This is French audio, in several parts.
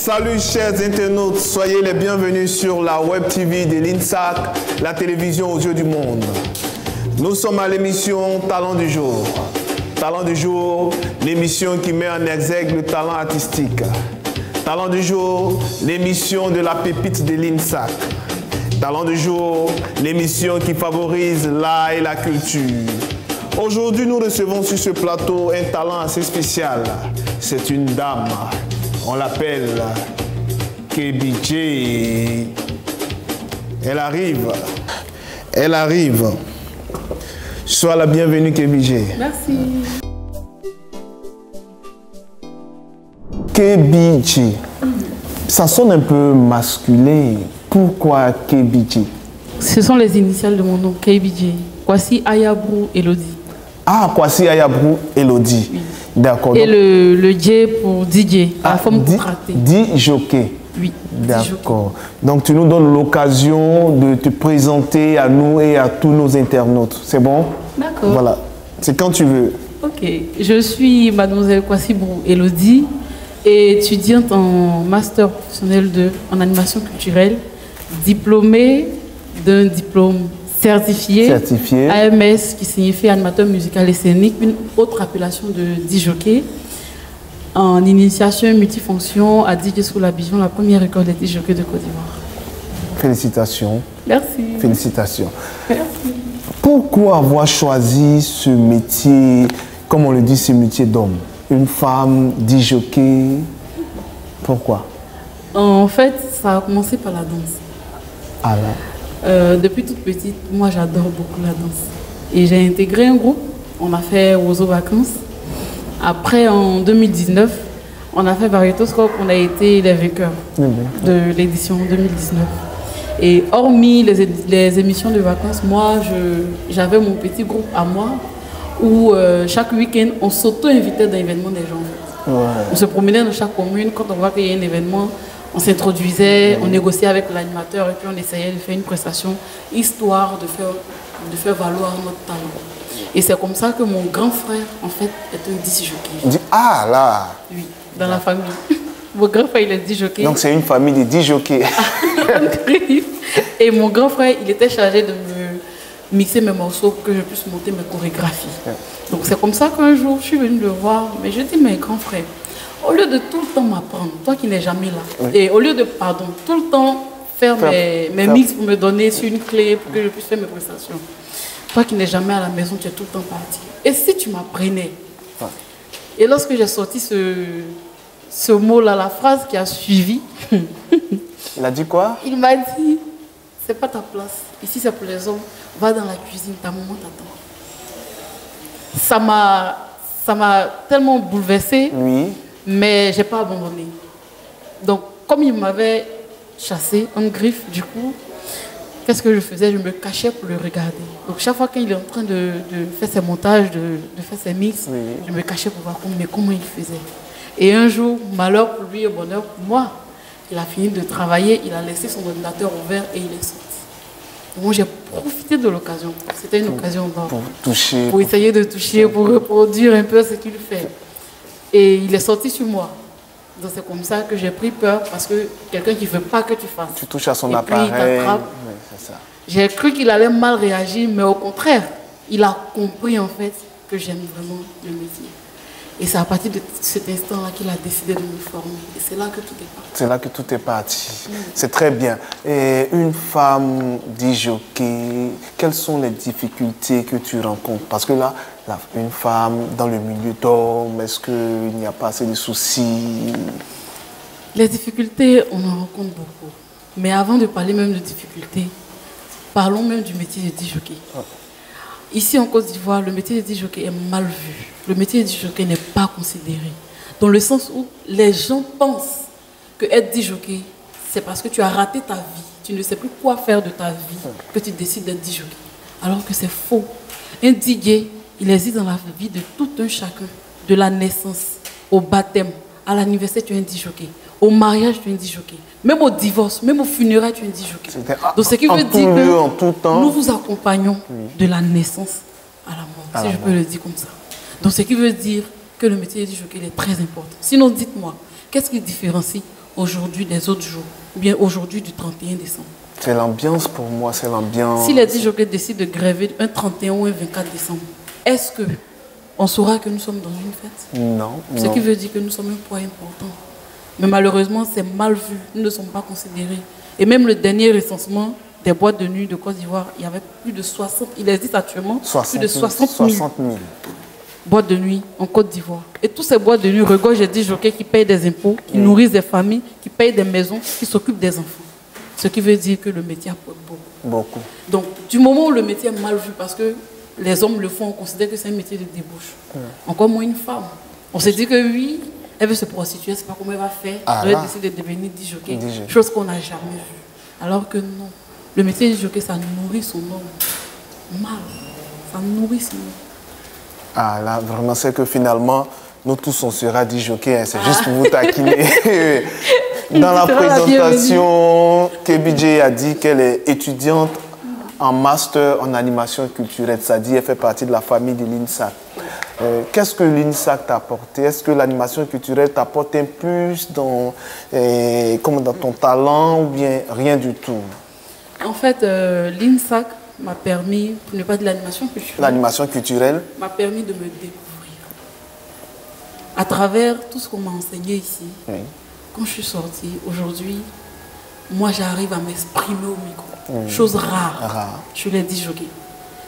Salut chers internautes, soyez les bienvenus sur la web TV de l'INSAC, la télévision aux yeux du monde. Nous sommes à l'émission Talent du jour. Talent du jour, l'émission qui met en exergue le talent artistique. Talent du jour, l'émission de la pépite de l'INSAC. Talent du jour, l'émission qui favorise l'art et la culture. Aujourd'hui, nous recevons sur ce plateau un talent assez spécial. C'est une dame. On l'appelle KBJ. Elle arrive. Elle arrive. Sois la bienvenue, KBJ. Merci. KBJ. Ça sonne un peu masculin. Pourquoi KBJ? Ce sont les initiales de mon nom, KBJ. Kwasi Ayabrou Elodie. Ah, Kwasi Ayabrou Elodie. Oui. D'accord. Et le J pour DJ, la forme contractée. DJ. Oui. D'accord. Donc tu nous donnes l'occasion de te présenter à nous et à tous nos internautes. C'est bon? D'accord. Voilà. C'est quand tu veux. Ok. Je suis mademoiselle Kwasi Brou Elodie, étudiante en master professionnel en animation culturelle, diplômée d'un diplôme certifié AMS qui signifie animateur musical et scénique, une autre appellation de DJ, en initiation multifonction à DJ School Abidjan, la première école des DJ de Côte d'Ivoire. Félicitations. Merci. Félicitations. Merci. Pourquoi avoir choisi ce métier, comme on le dit, ce métier d'homme? Une femme, DJ, pourquoi? En fait, ça a commencé par la danse. Ah là. Depuis toute petite, moi j'adore beaucoup la danse. Et j'ai intégré un groupe, on a fait Ozo Vacances. Après, en 2019, on a fait Varietoscope, on a été les vainqueurs de l'édition 2019. Et hormis les émissions de vacances, moi j'avais mon petit groupe à moi où chaque week-end on s'auto-invitait dans l'événement des gens. Ouais. On se promenait dans chaque commune, quand on voit qu'il y a un événement, on s'introduisait, on négociait avec l'animateur et puis on essayait de faire une prestation, histoire de faire valoir notre talent. Et c'est comme ça que mon grand frère, en fait, est un DJ. Ah là! Oui, dans la famille. Mon grand frère, il est DJ. Donc c'est une famille de DJ. Et mon grand frère, il était chargé de me mixer mes morceaux pour que je puisse monter mes chorégraphies. Donc c'est comme ça qu'un jour, je suis venue le voir, mais je dis, mais grand frère, au lieu de tout le temps m'apprendre, toi qui n'es jamais là, et au lieu de, tout le temps faire mes mix pour me donner sur une clé pour que je puisse faire mes prestations, toi qui n'es jamais à la maison, tu es tout le temps parti. Et si tu m'apprenais? Et lorsque j'ai sorti ce mot-là, la phrase qui a suivi, il a dit quoi? Il m'a dit, c'est pas ta place, ici c'est pour les hommes, va dans la cuisine, ta maman t'attend. Ça m'a tellement bouleversée. Oui. Mais je n'ai pas abandonné. Donc, comme il m'avait chassé en griffe, du coup, qu'est-ce que je faisais? Je me cachais pour le regarder. Donc, chaque fois qu'il est en train de faire ses montages, de faire ses mix, je me cachais pour voir comment il faisait. Et un jour, malheur pour lui et bonheur pour moi, il a fini de travailler, il a laissé son ordinateur ouvert et il est sorti. Donc, moi, j'ai profité de l'occasion. C'était une occasion pour essayer de toucher, pour reproduire un peu ce qu'il fait. Et il est sorti sur moi. Donc c'est comme ça que j'ai pris peur parce que quelqu'un qui ne veut pas que tu fasses. Tu touches à son appareil. Puis il t'attrape. J'ai cru qu'il allait mal réagir, mais au contraire, il a compris en fait que j'aime vraiment le métier. Et c'est à partir de cet instant-là qu'il a décidé de me former. Et c'est là que tout est parti. C'est là que tout est parti. C'est très bien. Et une femme DJ, quelles sont les difficultés que tu rencontres? Parce que là, une femme dans le milieu d'hommes, est-ce qu'il n'y a pas assez de soucis? Les difficultés, on en rencontre beaucoup. Mais avant de parler même de difficultés, parlons même du métier de DJ. Ici en Côte d'Ivoire, le métier de DJ est mal vu. Le métier de DJ n'est pas considéré. Dans le sens où les gens pensent que être DJ, c'est parce que tu as raté ta vie. Tu ne sais plus quoi faire de ta vie que tu décides d'être DJ. Alors que c'est faux. Un DJ, il existe dans la vie de tout un chacun. De la naissance au baptême, à l'anniversaire, tu es un DJ. Au mariage, tu es un DJ. Même au divorce, même au funérailles, tu es un DJ. Donc, ce qui veut dire que nous vous accompagnons de la naissance à la mort, si je peux le dire comme ça. Donc, ce qui veut dire que le métier de DJ est très important. Sinon, dites-moi, qu'est-ce qui différencie aujourd'hui des autres jours, ou bien aujourd'hui du 31 décembre. C'est l'ambiance pour moi, c'est l'ambiance. Si les disjockeys décident de gréver un 31 ou un 24 décembre, est-ce qu'on saura que nous sommes dans une fête? Non. Ce qui veut dire que nous sommes un poids important. Mais malheureusement, c'est mal vu. Nous ne sommes pas considérés. Et même le dernier recensement des boîtes de nuit de Côte d'Ivoire, il y avait plus de 60, il existe actuellement plus de 60 000 boîtes de nuit en Côte d'Ivoire. Et tous ces boîtes de nuit regorgent des disjockeys qui payent des impôts, qui nourrissent des familles, qui payent des maisons, qui s'occupent des enfants. Ce qui veut dire que le métier apporte beaucoup. Donc, du moment où le métier est mal vu, parce que les hommes le font, on considère que c'est un métier de débauche. Encore moins une femme. On se dit que oui, elle veut se prostituer, c'est pas comment elle va faire. Elle décide de devenir disjockey, chose qu'on n'a jamais vue. Alors que non. Le métier de disjockey, ça nourrit son homme. Mal. Ça nourrit son homme. Ah là, vraiment, c'est que finalement, nous tous, on sera disjockey. Hein, c'est juste pour vous taquiner. Dans la présentation, KBJ a dit qu'elle est étudiante en master en animation culturelle. Ça dit, elle fait partie de la famille de l'INSAC. Qu'est-ce que l'INSAC t'a apporté? Est-ce que l'animation culturelle t'apporte un plus dans ton talent ou bien rien du tout? En fait, l'INSAC m'a permis, pour ne pas dire l'animation culturelle, m'a permis de me découvrir. À travers tout ce qu'on m'a enseigné ici, quand je suis sortie, aujourd'hui, moi j'arrive à m'exprimer au micro. Chose rare. Je l'ai dit, disjockey.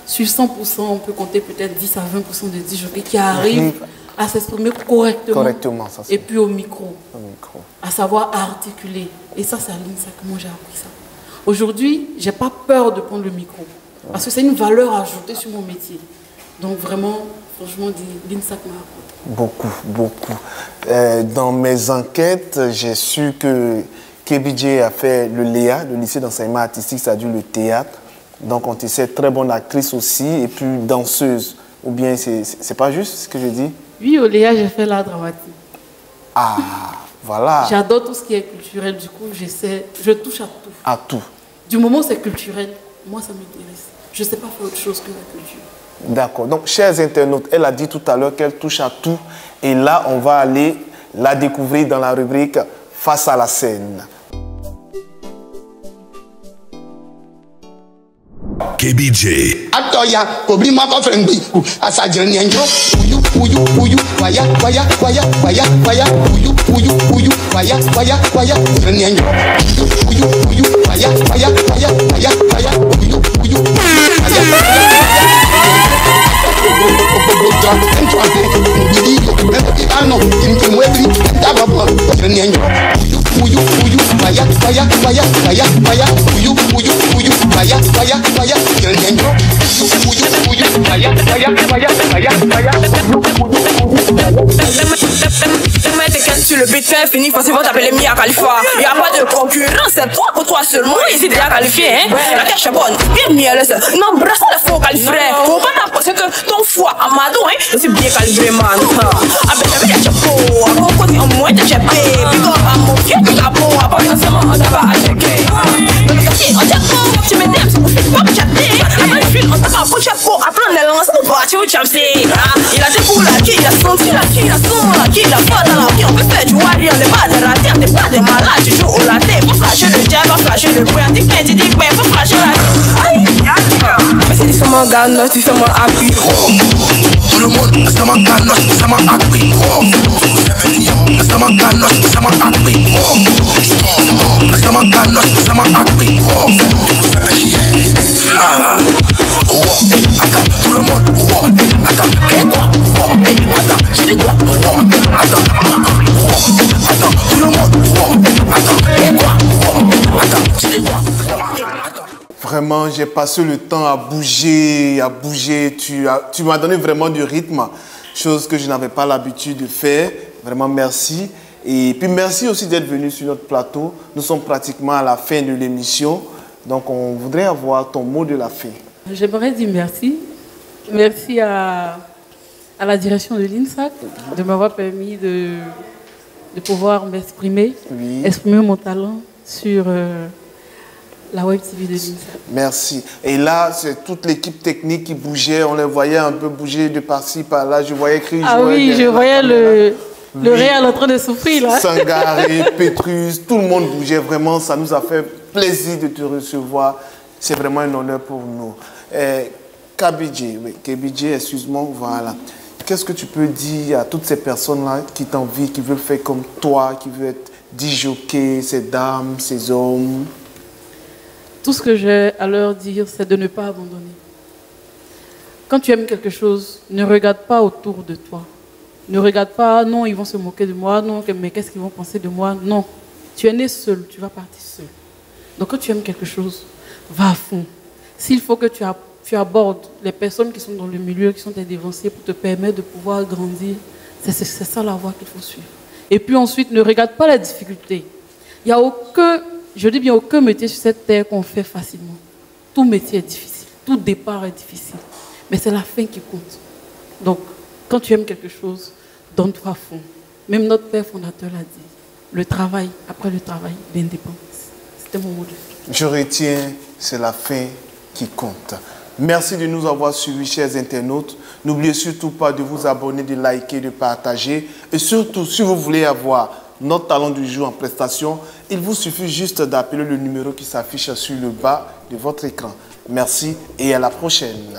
Sur 100%, on peut compter peut-être 10 à 20% de disjockeys qui arrivent à s'exprimer correctement ça, et puis au micro, à savoir articuler. Et ça, c'est à l'INSAC que moi j'ai appris ça. Aujourd'hui, je n'ai pas peur de prendre le micro, parce que c'est une valeur ajoutée sur mon métier. Donc vraiment, franchement, l'INSAC m'a apporté. Beaucoup. Dans mes enquêtes, j'ai su que KBJ a fait le LEA, le lycée d'enseignement artistique, c'est-à-dire le théâtre. Donc on te sait très bonne actrice aussi, et puis danseuse. Ou bien c'est pas juste ce que je dis? Oui, au Léa, j'ai fait l'art dramatique. Ah, voilà. J'adore tout ce qui est culturel, du coup, je touche à tout. À tout. Du moment où c'est culturel, moi ça m'intéresse. Je ne sais pas faire autre chose que la culture. D'accord. Donc, chers internautes, elle a dit tout à l'heure qu'elle touche à tout. Et là, on va aller la découvrir dans la rubrique Face à la scène. KBJ. Atoya, oblima ko friendly. Asajani enjo. Uyu, waya, uyu, waya, friendly enjo. Uyu, waya, uyu, sur le beat fait fini, forcément t'appeler Mia Khalifa. Y'a pas de concurrence, c'est 3 contre 3 seulement, ici déjà qualifié, hein. La cache est bonne, bien mielleuse, non, brasse la faux qualifié. Faut pas t'apposer que ton foie Amadou, hein, c'est bien calibré, man. Ah ben j'avais des chapeaux, à mon côté en moins de chapé. Puis comme à mon pied, tu l'as beau, à part forcément, on t'a pas à checker. Donc ici, on chapeau, tu me dis, c'est pour faire pas me chatter. Après le fil, on t'a pas pour chapeau, après on est lancé, on va tu chapser. Il a des coups là, qui a senti là, qui a son là, qui a pas dans la vie, on peut faire du warrior, on n'est pas de raté, on n'est pas des malades, tu joues au latte, faut flasher le jab, faut flasher le bruit, tu dis, mais faut flasher la aïe, mais c'est seulement gagnant, c'est seulement appui. Tout le monde, c'est ma gagnant, c'est ma appui. C'est ma gagnant, c'est ma appui. C'est ma gagnant, c'est ma appui. Attends, tout le monde, attends, je dis quoi? Attends, tout le monde, attends, je dis quoi? Vraiment, j'ai passé le temps à bouger. Tu m'as donné vraiment du rythme, chose que je n'avais pas l'habitude de faire. Vraiment, merci. Et puis, merci aussi d'être venu sur notre plateau. Nous sommes pratiquement à la fin de l'émission. Donc, on voudrait avoir ton mot de la fin. J'aimerais dire merci. Merci à la direction de l'INSAC de m'avoir permis de pouvoir m'exprimer, exprimer mon talent sur la Web TV de l'INSAC. Merci. Et là, c'est toute l'équipe technique qui bougeait. On les voyait un peu bouger de par-ci, par-là. Je voyais Chris. Ah oui, je voyais Le Real est en train de souffrir, là. Sangaré, Petrus, tout le monde bougeait vraiment. Ça nous a fait plaisir de te recevoir. C'est vraiment un honneur pour nous. KBJ, oui, KBJ, excuse-moi, voilà. Qu'est-ce que tu peux dire à toutes ces personnes-là qui t'envient, qui veulent faire comme toi, qui veulent être disjockey, ces dames, ces hommes? Tout ce que j'ai à leur dire, c'est de ne pas abandonner. Quand tu aimes quelque chose, ne regarde pas autour de toi. Ne regarde pas, non, ils vont se moquer de moi, non, mais qu'est-ce qu'ils vont penser de moi? Non, tu es né seul, tu vas partir seul. Donc quand tu aimes quelque chose, va à fond. S'il faut que tu abordes les personnes qui sont dans le milieu, qui sont tes dévanciers pour te permettre de pouvoir grandir, c'est ça la voie qu'il faut suivre. Et puis ensuite, ne regarde pas la difficulté. Il n'y a aucun, je dis bien aucun métier sur cette terre qu'on fait facilement. Tout métier est difficile, tout départ est difficile. Mais c'est la fin qui compte. Donc, quand tu aimes quelque chose, donne-toi à fond. Même notre père fondateur l'a dit. Le travail, après le travail, l'indépendance. C'était mon mot de fin. Je retiens, c'est la fin qui compte. Merci de nous avoir suivis, chers internautes. N'oubliez surtout pas de vous abonner, de liker, de partager. Et surtout, si vous voulez avoir notre talent du jour en prestation, il vous suffit juste d'appeler le numéro qui s'affiche sur le bas de votre écran. Merci et à la prochaine.